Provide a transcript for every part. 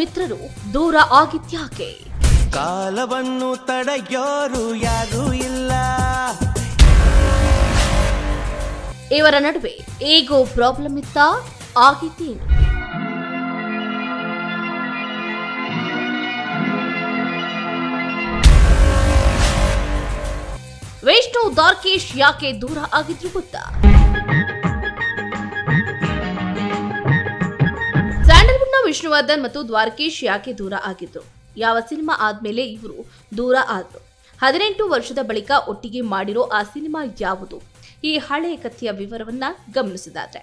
ಮಿತ್ರರು ದೂರ ಆಗಿದ್ಯಾಕೆ? ಕಾಲವನ್ನು ತಡೆಯೋರು ಯಾರೂ ಇಲ್ಲ. ಇವರ ನಡುವೆ ಈಗೋ ಪ್ರಾಬ್ಲಮ್ ಇತ್ತ? ಆಗಿದ್ದೇನು? ವಿಷ್ಣು ದ್ವಾರಕೀಶ್ ಯಾಕೆ ದೂರ ಆಗಿದ್ರು ಗೊತ್ತಾ? ಸ್ಯಾಂಡಲ್ವುಡ್ನ ವಿಷ್ಣುವರ್ಧನ್ ಮತ್ತು ದ್ವಾರಕೀಶ್ ಯಾಕೆ ದೂರ ಆಗಿದ್ರು? ಯಾವ ಸಿನಿಮಾ ಆದ್ಮೇಲೆ ಇವರು ದೂರ ಆದ್ರು? 18 ವರ್ಷದ ಬಳಿಕ ಒಟ್ಟಿಗೆ ಮಾಡಿರೋ ಆ ಸಿನಿಮಾ ಯಾವುದು? ಈ ಹಳೆಯ ಕಥೆಯ ವಿವರವನ್ನ ಗಮನಿಸಿದಾದ್ರೆ,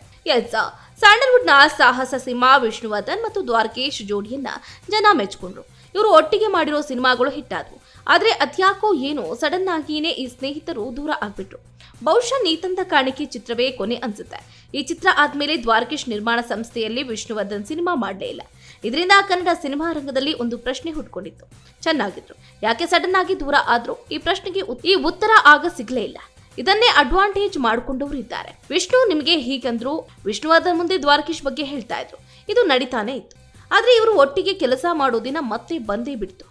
ಸ್ಯಾಂಡಲ್ವುಡ್ನ ಸಾಹಸ ಸಿನಿಮಾ ವಿಷ್ಣುವರ್ಧನ್ ಮತ್ತು ದ್ವಾರಕೀಶ್ ಜೋಡಿಯನ್ನ ಜನ ಮೆಚ್ಕೊಂಡ್ರು. ಇವರು ಒಟ್ಟಿಗೆ ಮಾಡಿರೋ ಸಿನಿಮಾಗಳು ಹಿಟ್ ಆದ್ವು. ಆದ್ರೆ ಅದ್ಯಾಕೋ ಏನೋ ಸಡನ್ ಆಗಿಯೇ ಈ ಸ್ನೇಹಿತರು ದೂರ ಆಗ್ಬಿಟ್ರು. ಬಹುಶಃ ನೀ ತಂದ ಕಾಣಿಕೆ ಚಿತ್ರವೇ ಕೊನೆ ಅನ್ಸುತ್ತೆ. ಈ ಚಿತ್ರ ಆದ್ಮೇಲೆ ದ್ವಾರಕೀಶ್ ನಿರ್ಮಾಣ ಸಂಸ್ಥೆಯಲ್ಲಿ ವಿಷ್ಣುವರ್ಧನ್ ಸಿನಿಮಾ ಮಾಡಲೇ ಇಲ್ಲ. ಇದರಿಂದ ಕನ್ನಡ ಸಿನಿಮಾ ರಂಗದಲ್ಲಿ ಒಂದು ಪ್ರಶ್ನೆ ಹುಟ್ಕೊಂಡಿತ್ತು. ಚೆನ್ನಾಗಿದ್ರು, ಯಾಕೆ ಸಡನ್ ಆಗಿ ದೂರ ಆದ್ರು? ಈ ಪ್ರಶ್ನೆಗೆ ಈ ಉತ್ತರ ಆಗ ಸಿಗ್ಲೇ ಇಲ್ಲ. ಇದನ್ನೇ ಅಡ್ವಾಂಟೇಜ್ ಮಾಡಿಕೊಂಡವರು ಇದ್ದಾರೆ. ವಿಷ್ಣು ನಿಮಗೆ ಹೀಗಂದ್ರು, ವಿಷ್ಣುವರ್ಧನ್ ಮುಂದೆ ದ್ವಾರಕೀಶ್ ಬಗ್ಗೆ ಹೇಳ್ತಾ ಇದ್ರು. ಇದು ನಡೀತಾನೆ ಇತ್ತು. ಆದ್ರೆ ಇವರು ಒಟ್ಟಿಗೆ ಕೆಲಸ ಮಾಡೋ ದಿನ ಮತ್ತೆ ಬಂದೇ ಬಿಡ್ತು.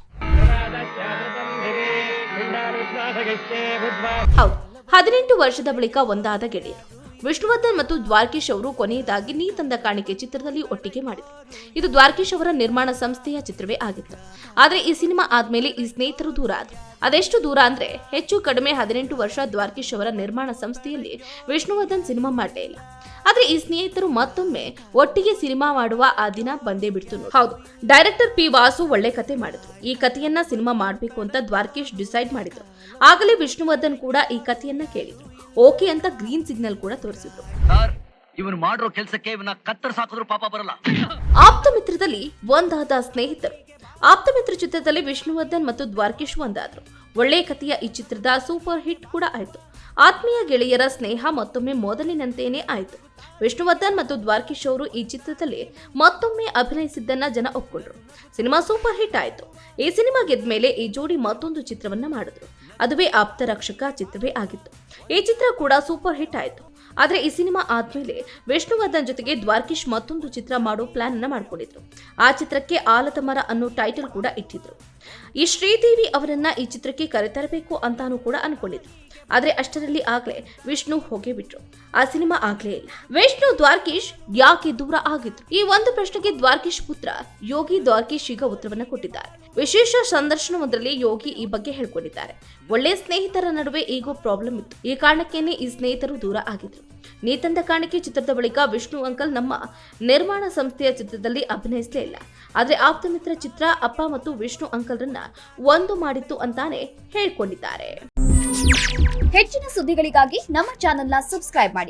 ಹೌದು, 18 ವರ್ಷದ ಬಳಿಕ ಒಂದಾದ ಗೆಳೆಯರು ವಿಷ್ಣುವರ್ಧನ್ ಮತ್ತು ದ್ವಾರಕೀಶ್ ಅವರು ಕೊನೆಯದಾಗಿ ನೀ ತಂದ ಕಾಣಿಕೆ ಚಿತ್ರದಲ್ಲಿ ಒಟ್ಟಿಗೆ ಮಾಡಿದರು. ಇದು ದ್ವಾರಕೀಶ್ ಅವರ ನಿರ್ಮಾಣ ಸಂಸ್ಥೆಯ ಚಿತ್ರವೇ ಆಗಿತ್ತು. ಆದ್ರೆ ಈ ಸಿನಿಮಾ ಆದ್ಮೇಲೆ ಈ ಸ್ನೇಹಿತರು ದೂರ ಆದ್ರು. ಅದೆಷ್ಟು ದೂರ ಅಂದ್ರೆ ಹೆಚ್ಚು ಕಡಿಮೆ 18 ವರ್ಷ ದ್ವಾರಕೀಶ್ ಅವರ ನಿರ್ಮಾಣ ಸಂಸ್ಥೆಯಲ್ಲಿ ವಿಷ್ಣುವರ್ಧನ್ ಸಿನಿಮಾ ಮಾಡಲೇ ಇಲ್ಲ. ಆದ್ರೆ ಈ ಸ್ನೇಹಿತರು ಮತ್ತೊಮ್ಮೆ ಒಟ್ಟಿಗೆ ಸಿನಿಮಾ ಮಾಡುವ ಆ ದಿನ ಬಂದೇ ಬಿಡ್ತು. ಹೌದು, ಡೈರೆಕ್ಟರ್ ಪಿ ವಾಸು ಒಳ್ಳೆ ಕತೆ ಮಾಡಿದ್ರು. ಈ ಕಥೆಯನ್ನ ಸಿನಿಮಾ ಮಾಡಬೇಕು ಅಂತ ದ್ವಾರಕೀಶ್ ಡಿಸೈಡ್ ಮಾಡಿದ್ರು. ಆಗಲೇ ವಿಷ್ಣುವರ್ಧನ್ ಕೂಡ ಈ ಕಥೆಯನ್ನ ಕೇಳಿದ್ರು. ಓಕೆ ಅಂತ ಗ್ರೀನ್ ಸಿಗ್ನಲ್ ಕೂಡ ತೋರಿಸಿದ್ರು. ಇವನು ಮಾಡಿರೋ ಕೆಲಸಕ್ಕೆ ಇವನ ಕತ್ತರಿಸಾಕಿದ್ರು ಪಾಪ ಬರಲ್ಲ. ಆಪ್ತ ಮಿತ್ರದಲ್ಲಿ ಒಂದಾದ ಸ್ನೇಹಿತರು. ಆಪ್ತ ಮಿತ್ರ ಚಿತ್ರದಲ್ಲಿ ವಿಷ್ಣುವರ್ಧನ್ ಮತ್ತು ದ್ವಾರಕೀಶ್ ಒಂದಾದ್ರು. ಒಳ್ಳೆ ಕಥೆಯ ಈ ಚಿತ್ರದ ಸೂಪರ್ ಹಿಟ್ ಕೂಡ ಆಯ್ತು. ಆತ್ಮೀಯ ಗೆಳೆಯರ ಸ್ನೇಹ ಮತ್ತೊಮ್ಮೆ ಮೊದಲಿನಂತೆಯೇ ಆಯ್ತು. ವಿಷ್ಣುವರ್ಧನ್ ಮತ್ತು ದ್ವಾರಕೀಶ್ ಅವರು ಈ ಚಿತ್ರದಲ್ಲಿ ಮತ್ತೊಮ್ಮೆ ಅಭಿನಯಿಸಿದ್ದನ್ನ ಜನ ಒಪ್ಕೊಂಡ್ರು. ಸಿನಿಮಾ ಸೂಪರ್ ಹಿಟ್ ಆಯ್ತು. ಈ ಸಿನಿಮಾ ಗೆದ್ಮೇಲೆ ಈ ಜೋಡಿ ಮತ್ತೊಂದು ಚಿತ್ರವನ್ನ ಮಾಡಿದ್ರು. ಅದುವೇ ಆಪ್ತ ರಕ್ಷಕ ಚಿತ್ರವೇ ಆಗಿತ್ತು. ಈ ಚಿತ್ರ ಕೂಡ ಸೂಪರ್ ಹಿಟ್ ಆಯ್ತು. ಆದ್ರೆ ಈ ಸಿನಿಮಾ ಆದ್ಮೇಲೆ ವಿಷ್ಣುವರ್ಧನ್ ಜೊತೆಗೆ ದ್ವಾರಕೀಶ್ ಮತ್ತೊಂದು ಚಿತ್ರ ಮಾಡೋ ಪ್ಲಾನ್ ಅನ್ನ ಮಾಡ್ಕೊಂಡಿದ್ರು. ಆ ಚಿತ್ರಕ್ಕೆ ಆಲದ ಮರ ಅನ್ನೋ ಟೈಟಲ್ ಕೂಡ ಇಟ್ಟಿದ್ರು. ಈ ಶ್ರೀದೇವಿ ಅವರನ್ನ ಈ ಚಿತ್ರಕ್ಕೆ ಕರೆತರಬೇಕು ಅಂತಾನೂ ಕೂಡ ಅನ್ಕೊಂಡಿದ್ರು. ಆದ್ರೆ ಅಷ್ಟರಲ್ಲಿ ಆಗ್ಲೇ ವಿಷ್ಣು ಹೋಗೇ ಬಿಟ್ರು. ಆ ಸಿನಿಮಾ ಆಗ್ಲೇ ಇಲ್ಲ. ವಿಷ್ಣು ದ್ವಾರಕೀಶ್ ಯಾಕೆ ದೂರ ಆಗಿದ್ರು? ಈ ಒಂದು ಪ್ರಶ್ನೆಗೆ ದ್ವಾರಕೀಶ್ ಪುತ್ರ ಯೋಗಿ ದ್ವಾರಕೀಶ್ ಈಗ ಉತ್ತರವನ್ನ ಕೊಟ್ಟಿದ್ದಾರೆ. ವಿಶೇಷ ಸಂದರ್ಶನವೊಂದರಲ್ಲಿ ಯೋಗಿ ಈ ಬಗ್ಗೆ ಹೇಳ್ಕೊಂಡಿದ್ದಾರೆ. ಒಳ್ಳೆ ಸ್ನೇಹಿತರ ನಡುವೆ ಈಗೋ ಪ್ರಾಬ್ಲಮ್ ಇತ್ತು. ಈ ಕಾರಣಕ್ಕೇನೆ ಈ ಸ್ನೇಹಿತರು ದೂರ ಆಗಿದ್ರು. ನೀ ತಂದ ಕಾಣಿಕೆ ಚಿತ್ರದ ಬಳಿಕ ವಿಷ್ಣು ಅಂಕಲ್ ನಮ್ಮ ನಿರ್ಮಾಣ ಸಂಸ್ಥೆಯ ಚಿತ್ರದಲ್ಲಿ ಅಭಿನಯಿಸಲೇ ಇಲ್ಲ. ಆದ್ರೆ ಆಪ್ತ ಮಿತ್ರ ಚಿತ್ರ ಅಪ್ಪ ಮತ್ತು ವಿಷ್ಣು ಅಂಕಲ್ರನ್ನ ಒಂದು ಮಾಡಿತ್ತು ಅಂತಾನೆ ಹೇಳ್ಕೊಂಡಿದ್ದಾರೆ. ಹೆಚ್ಚಿನ ಸುದ್ದಿಗಳಿಗಾಗಿ ನಮ್ಮ ಚಾನೆಲ್ನ ಸಬ್ಸ್ಕ್ರೈಬ್ ಮಾಡಿ.